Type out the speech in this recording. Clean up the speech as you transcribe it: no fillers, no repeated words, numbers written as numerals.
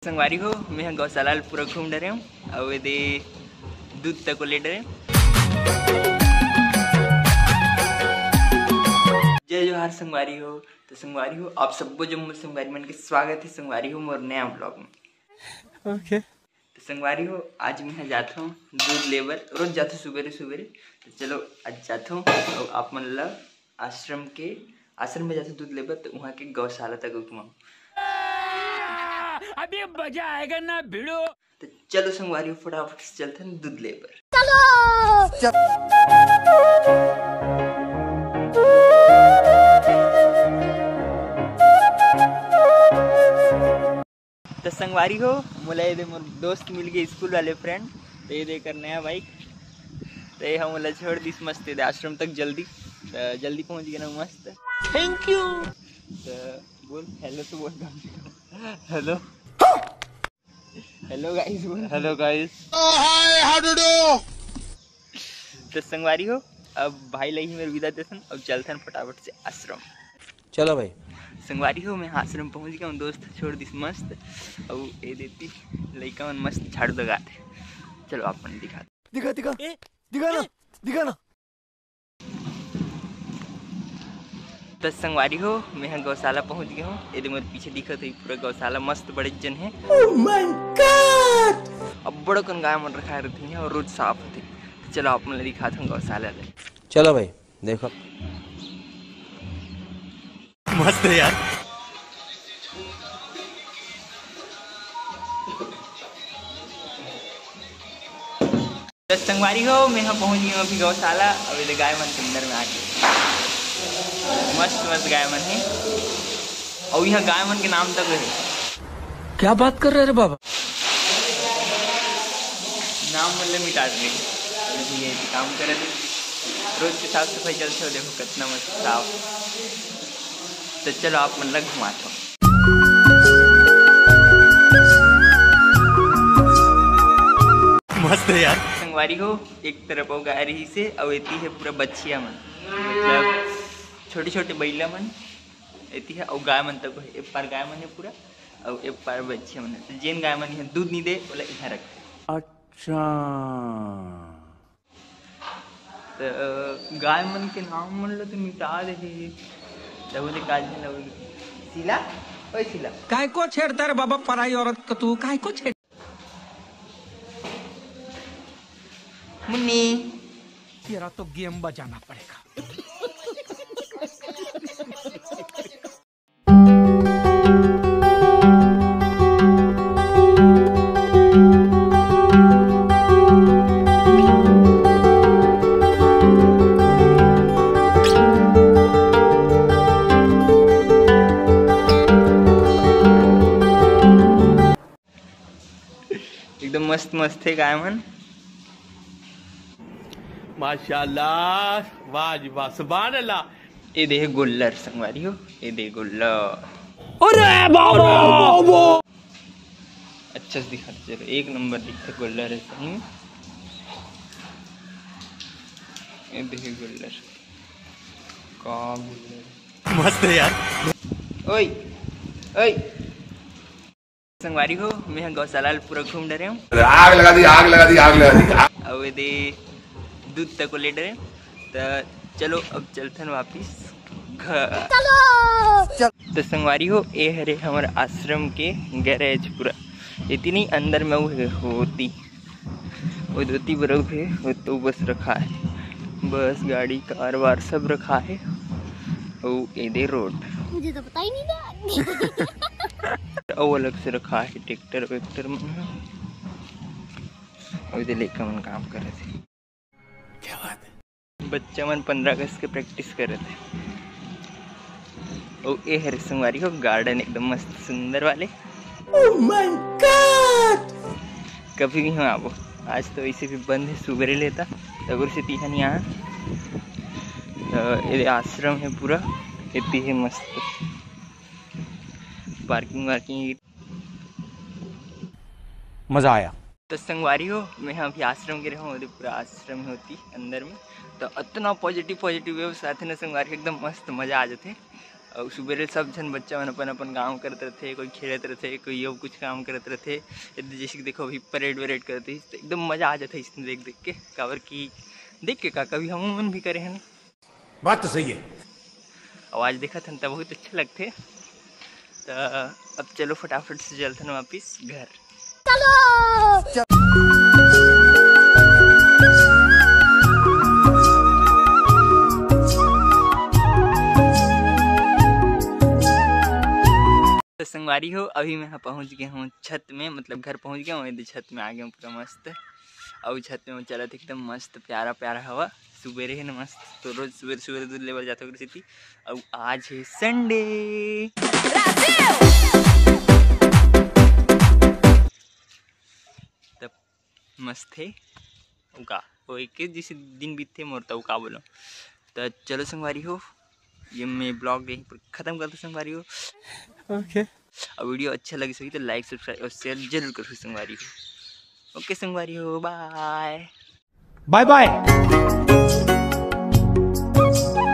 संगवारी हो मैं गौशाला पूरा घूम डरे हूँ और ये दूध तक को ले डरे। जय जोहार संगवारी हो। तो संगवारी हो आप सबको जम्मू संगवारी मन के स्वागत है संगवारी हो मोर नया ब्लॉग में। ओके तो संगवारी हो आज मैं जाता हूँ दूध लेबर, रोज जाता हूँ सुबेरे सुबेरे। तो चलो आज जाता हूँ और आप मतलब आश्रम में जाता हूँ दूध लेबर, तो वहाँ के गौशाला तक घुमाऊँ। अभी मजा आएगा ना भिड़ो। तो चलो संगवारी हो फटाफट से चलते हैं दूध लेबर। तो संगवारी हो मोला ये मोर दोस्त मिल गए स्कूल वाले फ्रेंड। तो ये देकर नया बाइक तो ये हम छोड़ दिस मस्त है आश्रम तक जल्दी पहुंच गए ना मस्त। Thank you. तो बोल हेलो तो बोल हेलो हेलो गाइस बोल hello guys. Hi how do do. तो संगवारी हो अब भाई लगी मेरे विदा देसन अब चलते हैं फटाफट से आश्रम। चलो भाई। संगवारी हो मैं आश्रम पहुंच गया हूँ, दोस्त छोड़ दिस मस्त और ये देती लड़का मन मस्त झाड़ू लगाते। चलो आप मन दिखा ना। तो संगवारी हो मैं गौशाला पहुंच गया हूँ। ये मेरे पीछे दिखा था पूरा गौशाला मस्त बड़े जन है। oh my God! अब बड़ा कन गाय मन रखा रहती है और रोज साफ होती। तो चलो आप मन दिखाता हूँ गौशाला ले। चलो भाई देखो मस्त है यार। तो संगवारी हो मैं यहाँ पहुँच गया हूँ अभी गौशाला। अब ये गाय मन के अंदर में आके मस्त मस्त गाय मन है और यहाँ गाय मन के नाम तक है। क्या बात कर रहे रे बाबा। नाम मतलब मिटा दे ये काम करे थे रोज की साफ सफाई चलते हो। देखो कितना मस्त साफ। तो चलो आप मतलब घुमाता हूँ। मस्त है यार। संगवारी हो एक तरफ वो गाय रही से और एती है पूरा बच्चिया मन, मतलब छोटे छोटे बैला मन एती है और गाय मन तक एक पार गाय मन है पूरा और एक पार बच्चिया मन है। तो जेन गाय मन दूध नहीं दे बोला यहाँ रखते। अच्छा तो गाय मन के नाम मन लो तो मिटा दे बोले काज शीला ओए शीला काय को छेड़ता रे बाबा पराई औरत को तू काय को छेड़। मुन्नी तेरा तो गेम बजाना पड़ेगा। एकदम मस्त मस्त है गाय मन। माशाल्लाह वाह जी वाह सुभान अल्लाह। ये देख गुल्लर संगवारी हो ये देख गुल्लर। अरे बाबा अच्छा से दिखा चलो एक नंबर दिखता गुल्लर है सही में। ये देख गुल्लर का गुल्लर मस्त है यार। ओए ओए संगवारी हो मैं गौशाला पूरा घूम डरे हूँ। आग लगा दी। और ये दूध तक को ले डरे। तो चलो अब चलते हैं वापिस घर। तो संगवारी हो ये हरे हमारे आश्रम के गैरेज पूरा इतनी अंदर में वो होती वो धोती बरफ है वो तो बस रखा है, बस गाड़ी कार वार सब रखा है। और ये रोड मुझे तो पता ही नहीं था। और अलग से रखा है ट्रैक्टर वेक्टर मन और लेकर मन काम कर रहे थे। क्या बात है। बच्चा मन 15 अगस्त के प्रैक्टिस कर रहे थे। और ये हरे संगवारी हो गार्डन एकदम मस्त सुंदर वाले। oh my God! कभी भी हम आवो आज तो वैसे भी बंद है सुबह लेता तब से तीहन यहाँ। तो ये आश्रम है पूरा इतनी है मस्त पार्किंग वार्किंग मजा आया। तो संगवारी हो मैं अभी आश्रम के रहूँ पूरा आश्रम होती अंदर में। तो इतना पॉजिटिव वेव साथ ना संगवारी एकदम मस्त मजा आ जाते। और सुबह सब जन बच्चा मन अपन अपन काम करते रहते, कोई खेलते रहते, कोई और कुछ काम करते रहते। जैसे कि देखो अभी परेड वरेड करते तो एकदम मजा आ जाता है इसमें देख देख के, काबर की देख के का कभी हम मन भी करे हैं। बात तो सही है। आवाज देखा था तब बहुत अच्छे लगते। तो अब चलो फटाफट से चलते हैं वापिस घर। चलो तो संगवारी हो, अभी मैं पहुंच गया हूँ छत में, मतलब घर पहुंच गया हूँ, इधर छत में आ गया हूँ पूरा मस्त। और छत में चला था एकदम मस्त प्यारा प्यारा हवा, सुबह है ना मस्त। तो रोज सुबह सुबह दूध लेवल जाता हूँ थी। और आज है संडे, तब मस्त है उका वो एक जैसे दिन बीतते मोरता उका बोलो। तो चलो संगवारी हो, ये मैं ब्लॉग यहीं पर ख़त्म करता हूँ संगवारी हो। ओके। और वीडियो अच्छा लगे सही तो लाइक सब्सक्राइब और शेयर जरूर करो संगवारी हो। ओके संगवारी हो, बाय बाय बाय।